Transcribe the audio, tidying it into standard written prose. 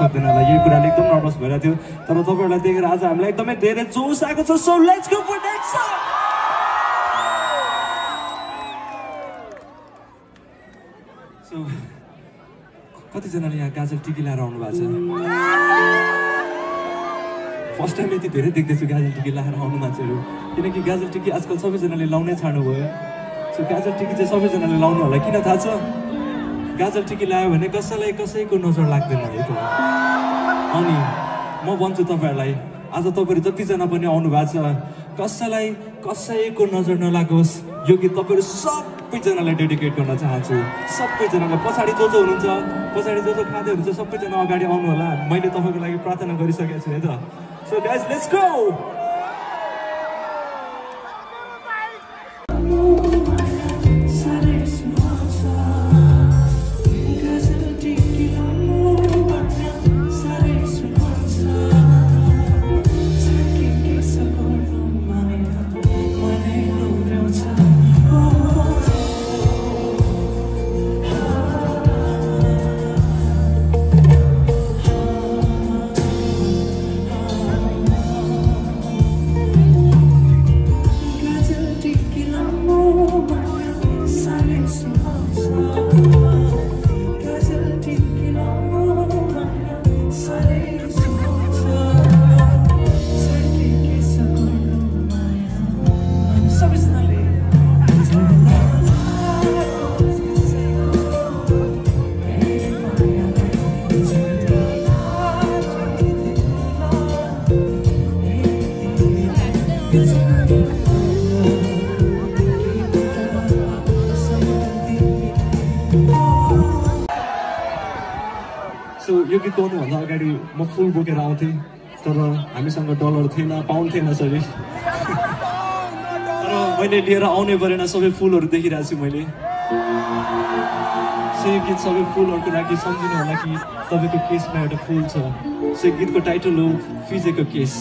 सक्दैन होला यही कुराले एकदम नर्भस भइरहेको थियो तर तपाईहरुलाई देखेर आज हामीलाई एकदमै धेरै जोश आएको छ so let's go for next song so कतिजनाले यहाँ गाजल टिकी लाएर आउनु भएको छ फर्स्ट टाइम यति धेरै देख्दैछु गाजल टिकी लाएर आउनु मान्छेहरू किनकि गाजल टिकी आजकल सबैजनाले लाउनै छाड्नुभयो सो गाजल टिकी चाहिँ सबैजनाले लाउनु होला किन थाहा छ गाजल टिकी लायो भने कसैलाई कसैको नजर लाग्दैन है त अनि म भन्छु तपाईहरुलाई आज तपाईहरु जतिजना पनि आउनु भएको छ कसैलाई कसैको नजर नलागोस् यो गीत तपाईहरु सबैजनालाई डेडिकेट गर्न चाहन्छु सबैजनालाई पछाडी जो हुनुहुन्छ पछाडी जो खाँदै हुनुहुन्छ सबैजना अगाडि आउनु होला मैले तपाईको लागि प्रार्थना गरिसकेको छु है त सो गाइस लेट्स गो यो गीत गाउनुभन्दा अगाडि म फुल बोकेर आउँथेँ तर हामीसँग डलर थिएन पाउन्ड थिएन सरी तर मैले लिएर आउनै परेन सबै फुलहरू देखिरहेको छु मैले सो यो गीत सबै फुलहरूको लागि सम्झिनु होला कि तपाईँको केसमा एउटा फुल छ सो गीतको टाइटल हो फिजेको केस